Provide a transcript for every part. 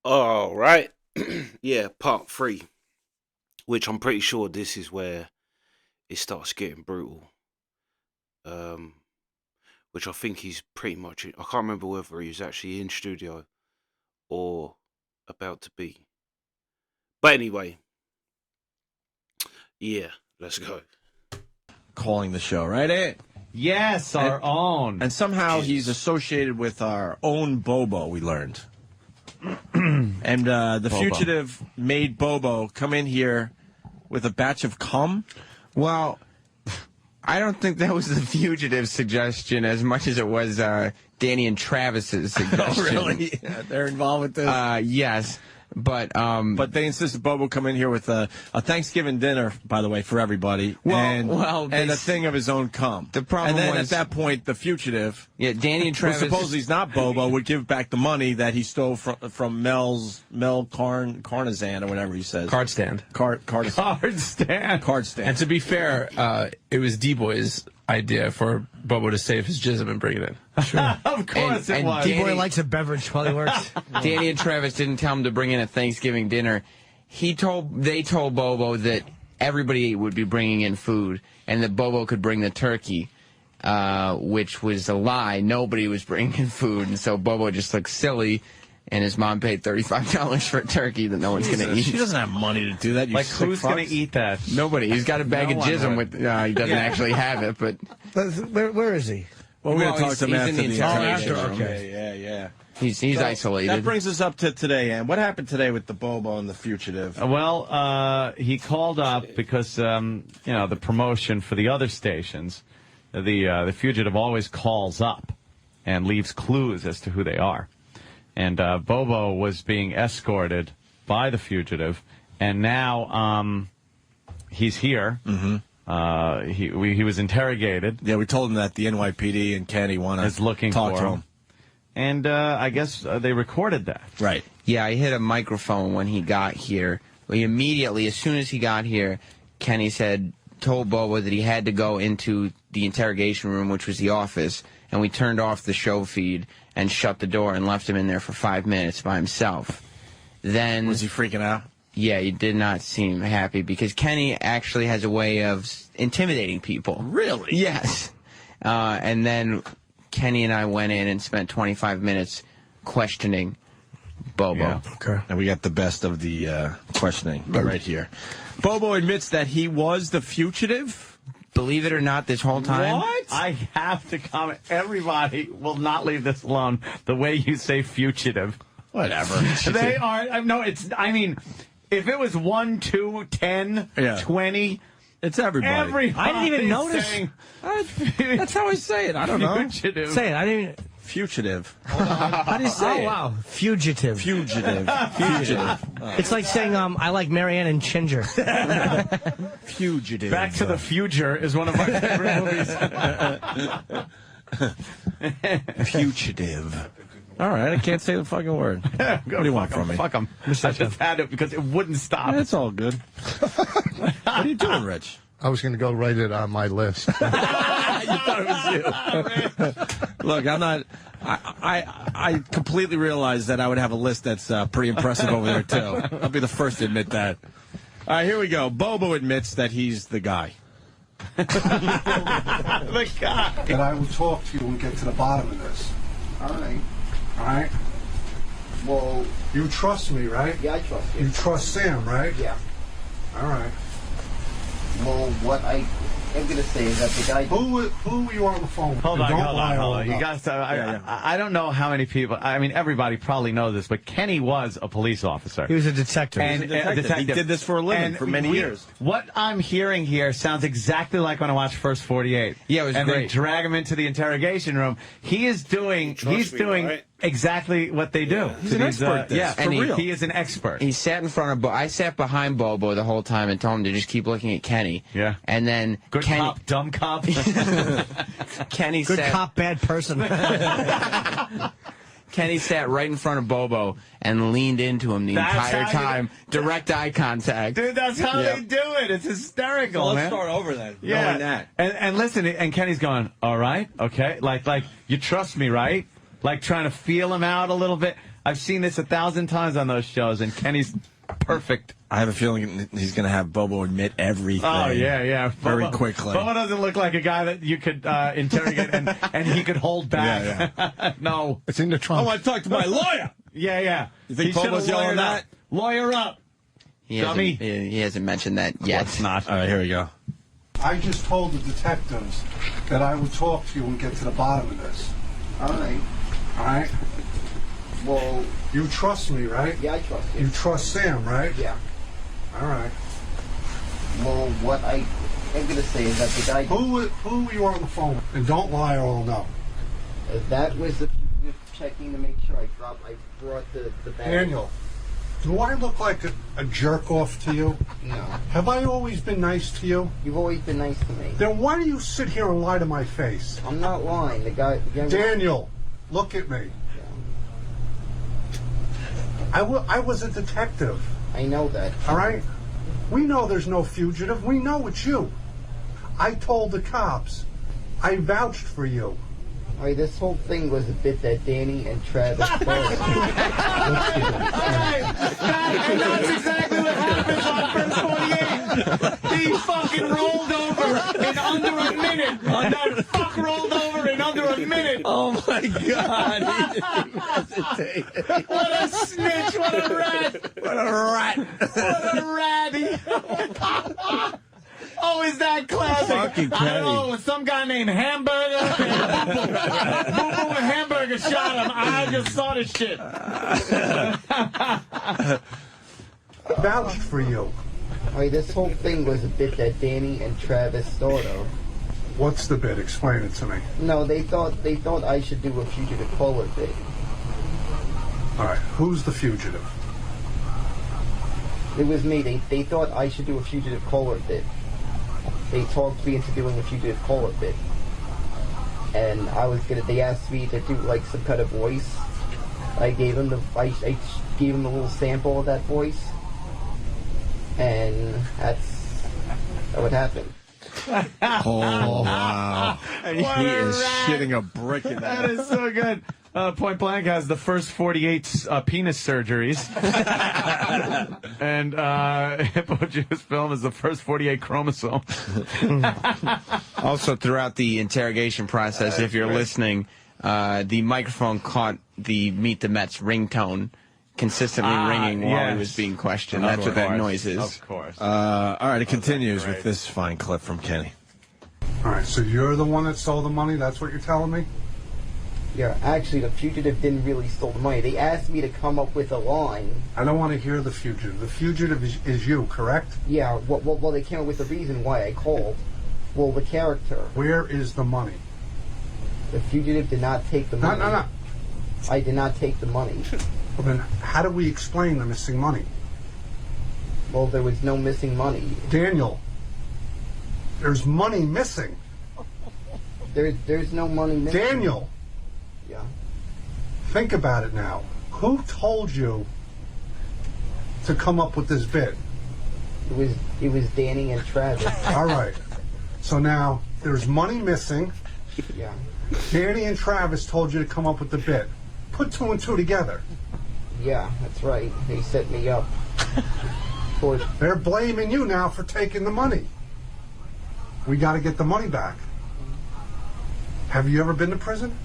All right. Yeah, part 3, which I'm pretty sure this is where it starts getting brutal. Um, which I think he's pretty much. I can't remember whether he's actually in studio or about to be. But anyway, yeah, let's go. Calling the show, right, Ed? Yes, our own. And somehow he's associated with our own Bobo, we learned. And the Bobo. Fugitive made Bobo come in here with a batch of cum. Well, I don't think that was the Fugitive's suggestion as much as it was Danny and Travis's suggestion. Oh, really? Yeah, they're involved with this? Yes. But they insisted Bobo come in here with a Thanksgiving dinner, by the way, for everybody, and a thing of his own cum. The problem and then was, at that point, the Fugitive, Danny and Travis, who supposedly he's not Bobo, would give back the money that he stole from Mel Carnazan or whatever he says. Card stand. Card stand. And to be fair, it was D-Boy's idea for Bobo to save his jism and bring it in. Sure. Of course it was. D-Boy likes a beverage while he works. Danny and Travis didn't tell him to bring in a Thanksgiving dinner. They told Bobo that everybody would be bringing in food and that Bobo could bring the turkey, which was a lie. Nobody was bringing in food, and so Bobo just looked silly. And his mom paid $35 for a turkey that no one's going to eat. She doesn't have money to do that. You who's going to eat that? Nobody. He's got a bag of jism with. He doesn't actually have it, but. Where is he? Well, we're going to talk to him after the interrogation interrogation. room. Okay, yeah. He's isolated. That brings us up to today, Ann. What happened today with the Bobo and the Fugitive? Well, he called up because the promotion for the other stations, the Fugitive always calls up and leaves clues as to who they are. And Bobo was being escorted by the Fugitive, and now he's here. Mm-hmm. He was interrogated. Yeah, we told him that the NYPD and Kenny want to talk to him. And I guess they recorded that. Right. Yeah, I hit a microphone when he got here. He immediately, as soon as he got here, Kenny told Bobo that he had to go into the interrogation room, which was the office, and we turned off the show feed and shut the door and left him in there for 5 minutes by himself. Then was he freaking out? Yeah, he did not seem happy because Kenny actually has a way of intimidating people. Really? Yes. And then Kenny and I went in and spent 25 minutes questioning Bobo. Yeah. Okay. And we got the best of the questioning right here. Bobo admits that he was the Fugitive. Believe it or not, this whole time. What? I have to comment. Everybody will not leave this alone. The way you say Fugitive. Whatever. They are. No, it's. I mean, if it was 1, 2, 10, 20. It's everybody. I didn't even notice. That's how I say it. I don't know. Fugitive. Say it. I didn't even. Fugitive. How do you say it? Oh, wow. Fugitive. Fugitive. It's like saying, I like Marianne and Ginger. Fugitive. Back to the Future is one of my favorite movies. Fugitive. All right, I can't say the fucking word. What do you want from me? Fuck him. I just had it because it wouldn't stop. It's all good. What are you doing, Rich? I was going to go write it on my list. You thought it was you. Look, I'm not. I completely realized that I would have a list that's pretty impressive over there too. I'll be the first to admit that. All right, here we go. Bobo admits that he's the guy. The guy. And I will talk to you and get to the bottom of this. All right. All right? Well, You trust me, right? yeah, I trust you. You trust Sam, right? Yeah. All right. Well, what I am going to say is that the guy... Who were you on the phone with? Hold And on, don't hold lie on, hold all on. You up. guys, I don't know how many people. I mean, everybody probably knows this, but Kenny was a police officer. He was a detective. And He did this for a living for many years. What I'm hearing here sounds exactly like when I watched First 48. Yeah, it was and great. they drag him into the interrogation room. He is doing. He's doing right? exactly what they do. He's an expert at this, Yeah, for and real. he is an expert. He sat in front of Bobo. I sat behind Bobo the whole time and told him to just keep looking at Kenny. Yeah. And then Good Kenny, cop, dumb cop. Kenny Good sat, cop, bad person. Kenny sat right in front of Bobo and leaned into him the That's entire how time. Direct eye contact. Dude, that's how Yeah. they do it. It's hysterical, Well, man. let's start over then. Yeah. Knowing that. And listen, and Kenny's going, all right, okay, like you trust me, right? Like trying to feel him out a little bit. I've seen this 1,000 times on those shows, and Kenny's perfect. I have a feeling he's going to have Bobo admit everything. Oh, yeah. Very quickly. Bobo doesn't look like a guy that you could interrogate and he could hold back. Yeah. No. It's in the trunk. I want to talk to my lawyer. Yeah. You think He should've Bobo's yelling lawyered that? up. Lawyer up. Dummy. He hasn't mentioned that yet. It's not. All right, here we go. I just told the detectives that I would talk to you and get to the bottom of this. All right. All right? Well, You trust me, right? yeah, I trust you. You trust Sam, right? Yeah. All right. Well, what I am gonna say is that the guy Who were you on the phone with? And don't lie or I'll know. that was the checking to make sure I brought the bag. Daniel, do I look like a jerk off to you? No, Have I always been nice to you? you've always been nice to me. Then why do you sit here and lie to my face? I'm not lying. The guy. Daniel, look at me. I was a detective, I know that. all right? We know there's no fugitive. We know it's you. I told the cops. I vouched for you. All right, this whole thing was a bit that Danny and Travis And that's exactly what happens on First 48. He fucking rolled over in under a minute. That fuck rolled over in under a minute. Oh, my God. What a snitch. What a rat. What a rat. What a ratty. Oh, is that classic? Fucking I don't know. When some guy named Hamburger Boo and Hamburger shot him, I just saw this shit. Vouched for you. All right, this whole thing was a bit that Danny and Travis thought of. What's the bit? Explain it to me. No, they thought I should do a fugitive caller bit. All right, who's the fugitive? It was me. They thought I should do a fugitive caller bit. They talked me into doing a fugitive caller bit. And they asked me to do like some kind of voice. I gave them I gave them a little sample of that voice. And that's what happened. Oh, wow. He What a is rat. shitting a brick in That that. is so good. Point Blank has the first 48 penis surgeries. And Hippo Juice Film is the first 48 chromosomes. Also, throughout the interrogation process, if you're listening, the microphone caught the Meet the Mets ringtone consistently ringing while he was being questioned. That's what that noise is. Of course. All right, it continues with this fine clip from Kenny. All right, so you're the one that stole the money? That's what you're telling me? Yeah, actually, the fugitive didn't really steal the money. They asked me to come up with a line. I don't want to hear the fugitive. The fugitive is you, correct? Yeah, well, they came up with the reason why I called. Well, the character. Where is the money? The fugitive did not take the money. No. I did not take the money. Well, then how do we explain the missing money? Well, there was no missing money. Daniel, there's money missing. There's no money missing. Daniel, Yeah. think about it now. Who told you to come up with this bit? It was Danny and Travis. All right. So now there's money missing. Yeah. Danny and Travis told you to come up with the bit. Put two and two together. Yeah, that's right. They set me up. They're blaming you now for taking the money. We got to get the money back. Have you ever been to prison?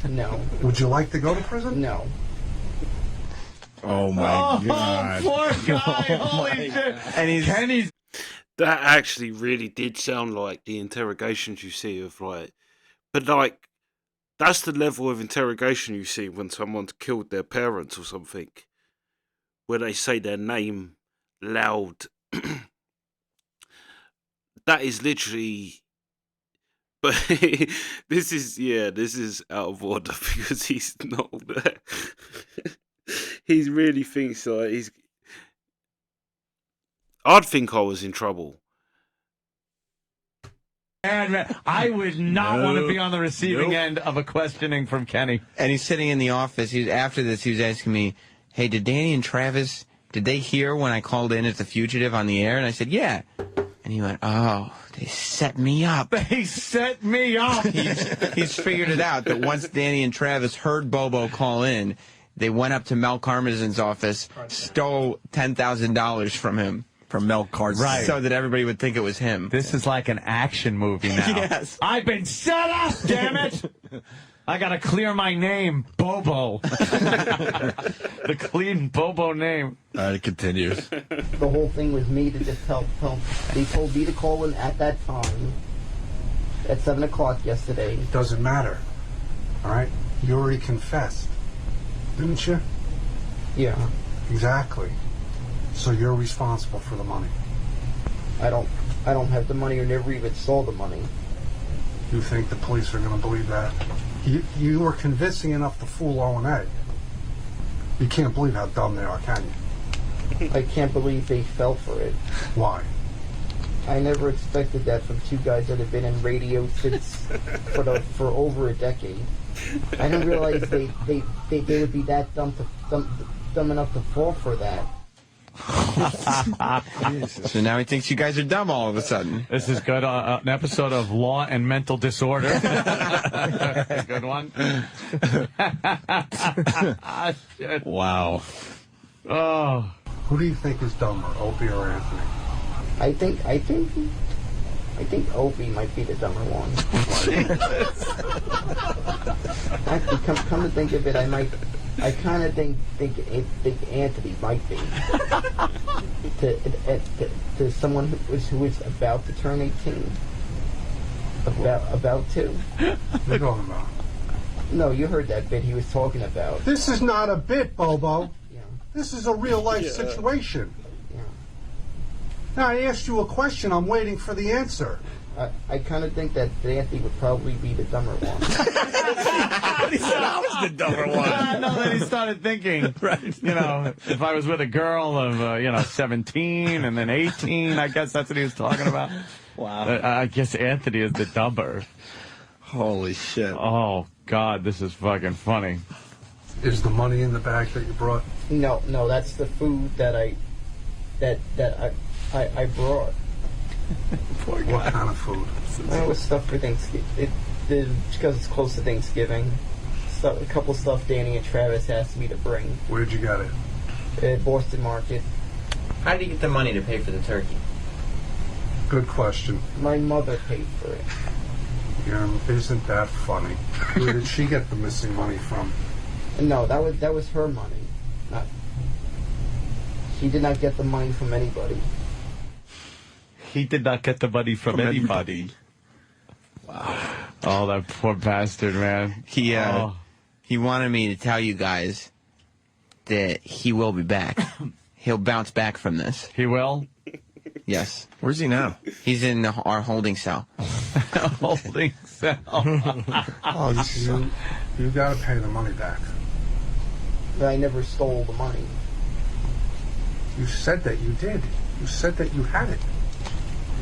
No. Would you like to go to prison? No. Oh, my God. Poor guy. Holy shit. And Kenny's. That actually really did sound like the interrogations you see of but that's the level of interrogation you see when someone's killed their parents or something, where they say their name loud. That is literally. But this is out of order because he's not there. He really thinks he's. I'd think I was in trouble. Man, I would not want to be on the receiving end of a questioning from Kenny. And he's sitting in the office. After this, he was asking me, hey, did Danny and Travis, did they hear when I called in as the fugitive on the air? And I said, yeah. And he went, oh, they set me up. They set me up. He's figured it out that once Danny and Travis heard Bobo call in, they went up to Mel Karmazin's office, stole $10,000 from him. From Mel Carson. Right. So that everybody would think it was him. This is like an action movie now. Yes. I've been set up, damn it! I gotta clear my name, Bobo. The clean Bobo name. All right, it continues. The whole thing was me to just help. They told me to call in at that time, at 7 o'clock yesterday. Doesn't matter. All right? You already confessed, didn't you? Yeah, Exactly. So you're responsible for the money. I don't have the money or never even saw the money. You think the police are going to believe that? You were convincing enough to fool O&A. You can't believe how dumb they are, can you? I can't believe they fell for it. Why? I never expected that from two guys that have been in radio since for over a decade. I didn't realize they would be that dumb enough to fall for that. So now he thinks you guys are dumb all of a sudden. This is good. An episode of Law and Mental Disorder. Good one. Shit. Wow. Oh. Who do you think is dumber, Opie or Anthony? I think Opie might be the dumber one. Actually, come to think of it, I kind of think Anthony might be to someone who is about to turn 18, about to. What are you talking about? No, you heard that bit he was talking about. This is not a bit, Bobo. Yeah, This is a real life situation. yeah. Now I asked you a question. I'm waiting for the answer. I kind of think that Anthony would probably be the dumber one. He said I was the dumber one. I know that he started thinking, Right. you know, if I was with a girl of, 17 and then 18, I guess that's what he was talking about. Wow. I guess Anthony is the dumber. Holy shit. Oh, God, this is fucking funny. Is the money in the bag that you brought? No, that's the food that I brought. What kind of food? It was stuff for Thanksgiving. Because it's close to Thanksgiving. So, a couple stuff Danny and Travis asked me to bring. Where'd you get it? At Boston Market. How did you get the money to pay for the turkey? Good question. My mother paid for it. Isn't that funny? Where did she get the missing money from? No, that was her money. She did not get the money from anybody. He did not get the money from anybody. Wow. Oh, that poor bastard, man. He wanted me to tell you guys that he will be back. He'll bounce back from this. He will? Yes. Where's he now? He's in our holding cell. Holding cell. You got to pay the money back. But I never stole the money. You said that you did. You said that you had it.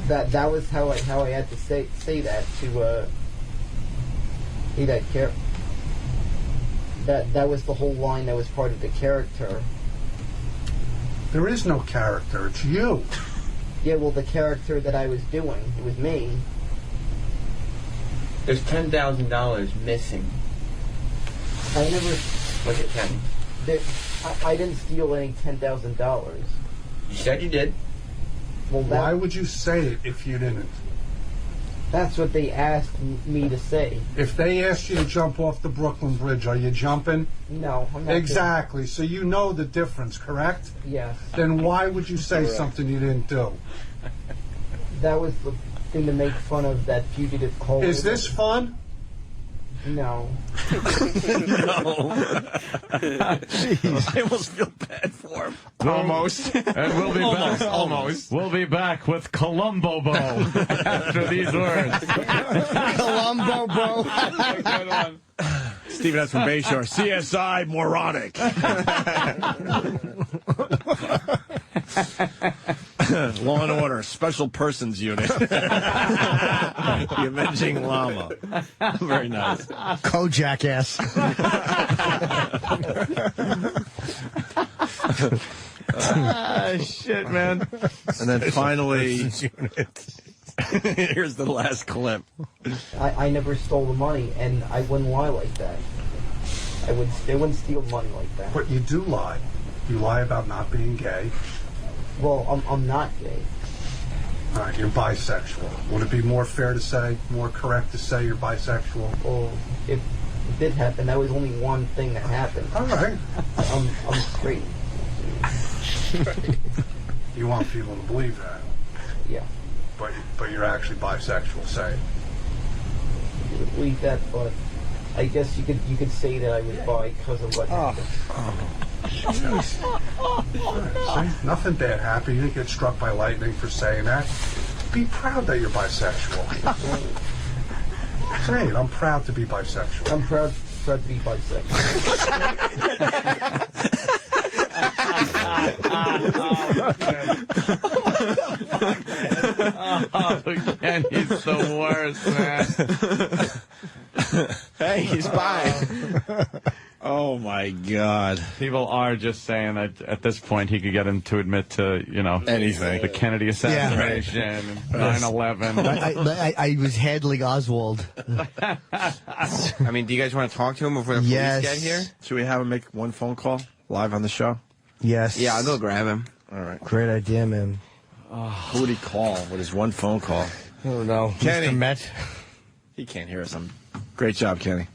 That was how I had to say that to that was the whole line that was part of the character. There is no character. It's you. Yeah, well, the character that I was doing, it was me. There's $10,000 missing. I never. Look at 10. I didn't steal any $10,000. You said you did. Well, Why would you say it if you didn't? That's what they asked me to say. If they asked you to jump off the Brooklyn Bridge, are you jumping? No, I'm not. Exactly. So you know the difference, correct? Yes. Then why would you say something you didn't do? That was the thing to make fun of that fugitive call. Is this fun? No. I almost feel bad for him. Almost. And we'll be back. Almost. We'll be back with Columbobo after these words. Columbobo. Good one. Stephen S. from Bayshore. CSI moronic. Law and Order, Special Persons Unit. The Avenging Llama. Very nice. Co-jackass. Shit, man. And then finally, here's the last clip. I never stole the money, and I wouldn't lie like that. I wouldn't steal money like that. But you do lie. You lie about not being gay. Well, I'm not gay. All right, you're bisexual. Would it be more fair to say, more correct to say you're bisexual? Well, if it did happen, that was only one thing that happened. All right. I'm straight. You want people to believe that, Yeah. but you're actually bisexual. Say it. You would believe that, but I guess you could say that I was bi because of what happened. See, nothing bad happened. You didn't get struck by lightning for saying that. Be proud that you're bisexual. Say it. I'm proud to be bisexual. I'm proud to be bisexual. And he's the worst, man. Hey, he's bi. Oh, my God. People are just saying that at this point he could get him to admit to, Anything. the Kennedy assassination, 9/11. I was handling Oswald. I mean, do you guys want to talk to him before the police get here? Should we have him make one phone call live on the show? Yes. Yeah, I'll go grab him. All right. Great idea, man. Who would he call with his one phone call? I don't know. Kenny. Mr. Met. He can't hear us. Great job, Kenny.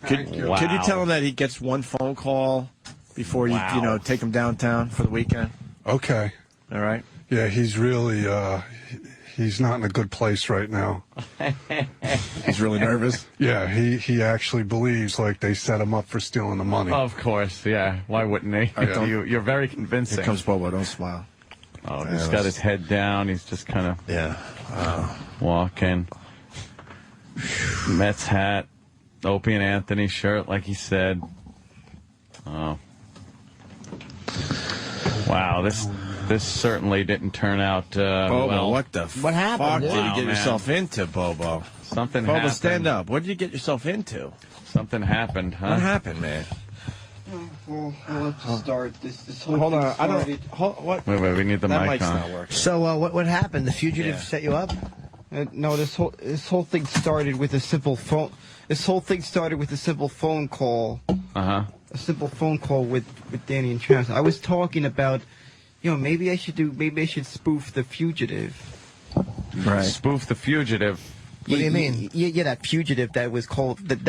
Could you tell him that he gets one phone call before you take him downtown for the weekend? Okay. All right. Yeah, he's really he's not in a good place right now. He's really nervous. Yeah, he actually believes like they set him up for stealing the money. Of course, yeah. Why wouldn't he? Right, You're very convincing. Here comes Bobo. Don't smile. Oh, he's got his head down. He's just kind of walking. Mets hat. Opie and Anthony shirt, like he said. Oh. Wow, this certainly didn't turn out Bobo, well. what happened? fuck did you Wow, get man. yourself into, Bobo? Something Bobo, happened. stand up. What did you get yourself into? Something happened, huh? What happened, man? Well, let's start. This whole Hold thing on. started. What? Wait, we need the That mic mic's on. not working. So what happened? The fugitive Yeah. set you up? No, this whole thing started with a simple phone. This whole thing started with a simple phone call. Uh-huh. A simple phone call with Danny and Travis. I was talking about, maybe I should spoof the Fugitive. Right. Spoof the Fugitive. What do you mean? Yeah, that Fugitive that was called that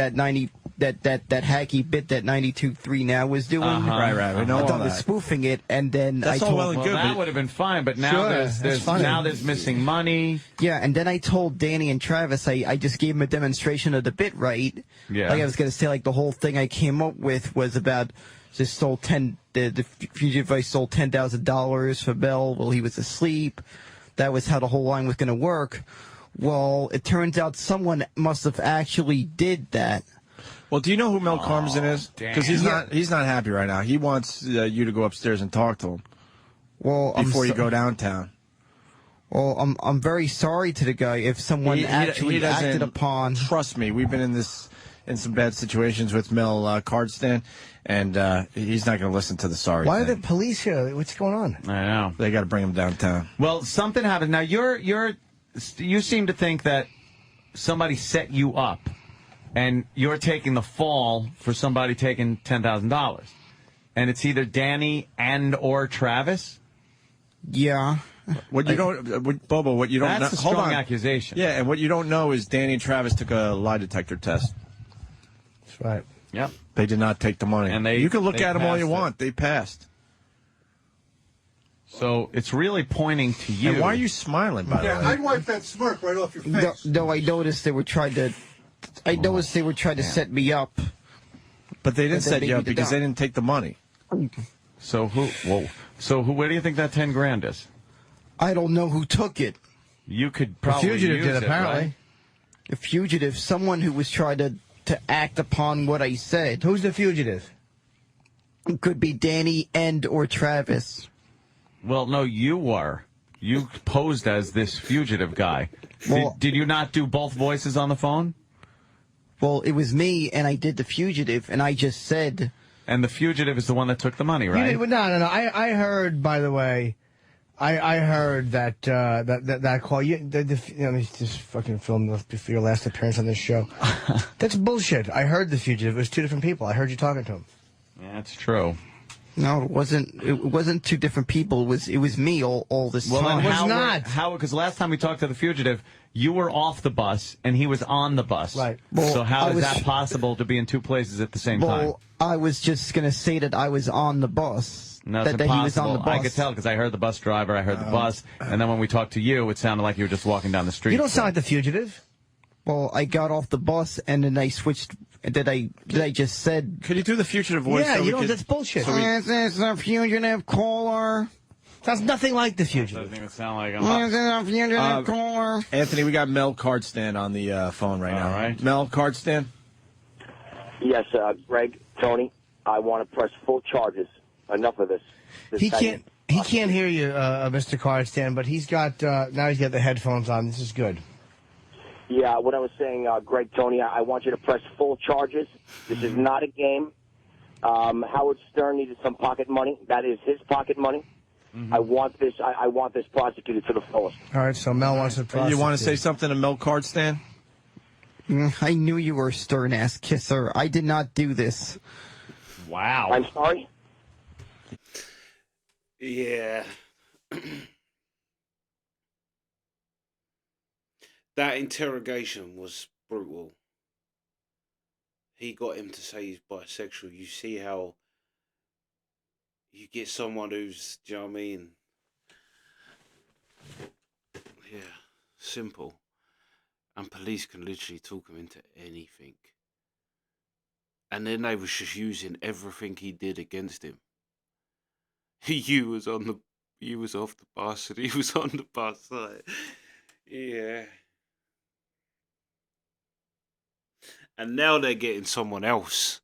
hacky bit that 92.3 Now was doing. Right. We know I all thought I was that. spoofing it, and then That's I all told. well and Well, good, that but- would have been fine, but now Sure, there's that's funny. now there's missing money. Yeah, and then I told Danny and Travis I just gave them a demonstration of the bit right. Yeah. Like I was gonna say, like the whole thing I came up with was about just stole the Fugitive I stole $10,000 for Bell while he was asleep. That was how the whole line was gonna work. Well, it turns out someone must have actually did that. Well, do you know who Mel Karmazin is? damn. Because he's not happy right now. He wants you to go upstairs and talk to him Well, before you go downtown. Well, I'm very sorry to the guy if someone He actually doesn't- acted upon. Trust me, we've been in some bad situations with Mel Cardstand, and he's not going to listen to the sorry Why are thing. the police here? What's going on? I know. They got to bring him downtown. Well, something happened. Now you seem to think that somebody set you up, and you're taking the fall for somebody taking $10,000, and it's either Danny or Travis. Yeah. What you don't, Bobo, what you don't know. That's a Hold strong on. accusation. Yeah, and what you don't know is Danny and Travis took a lie detector test. That's right. Yep. They did not take the money. And you can look they at them all you passed it. want. They passed. So it's really pointing to you. And why are you smiling, by the Yeah, way? I'd wipe that smirk right off your face. No, I noticed they were trying to. I noticed they were trying to set me up. But they didn't But they set you made up me because down. they didn't take the money. So who? Whoa. So who? Where do you think that 10 grand is? I don't know who took it. You could probably Fugitive use did, it, apparently. right? A fugitive, someone who was trying to act upon what I said. Who's the fugitive? It could be Danny or Travis. Well, no, you were. You posed as this fugitive guy. Well- did you not do both voices on the phone? Well, it was me, and I did the fugitive, and I just said. And the fugitive is the one that took the money, You right? did, no. I heard, by the way, I heard that that call. Let me just fucking film for your last appearance on this show. That's bullshit. I heard the fugitive. It was two different people. I heard you talking to him. Yeah, that's true. No, it wasn't. It wasn't two different people. It was me all this Well, time. then was not. How? Because last time we talked to the fugitive, you were off the bus and he was on the bus. Right. Well, so how I is was- that possible to be in two places at the same time? Well, I was just gonna say that I was on the bus. No, it's that he was on the impossible. bus. I could tell because I heard the bus driver, I heard the bus, and then when we talked to you, it sounded like you were just walking down the street. You don't sound like the fugitive. Well, I got off the bus and then I switched. Did I just said? Could you do the fugitive voice? Yeah, so you we don't. could- That's bullshit. Is this a fugitive caller? Sounds nothing like the Doesn't fugitive. even sound like him. Is this a fugitive caller? Anthony, we got Mel Cardstand on the phone right now. All right. Mel Cardstand. Yes, Greg, Tony, I want to press full charges. Enough of this. He can't hear you, Mr. Cardstan, but he's got now he's got the headphones on. This is good. Yeah, what I was saying, Greg, Tony, I want you to press full charges. This is not a game. Howard Stern needed some pocket money. That is his pocket money. I want this. I want this prosecuted to the fullest. All right, so Mel wants to prosecute. You want to say something to Mel Cardstand? I knew you were a stern-ass kisser. I did not do this. Wow. I'm sorry. Yeah. That interrogation was brutal. He got him to say he's bisexual. You see how you get someone who's, do you know what I mean? Yeah, simple. And police can literally talk him into anything. And then they was just using everything he did against him. You was off the bus and he was on the bus. Like, yeah. And now they're getting someone else.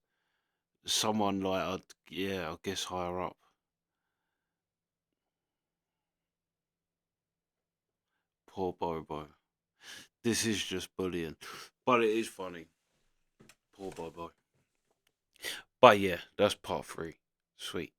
Someone like, I guess higher up. Poor Bobo. This is just bullying. But it is funny. Poor Bobo. But yeah, that's part 3. Sweet.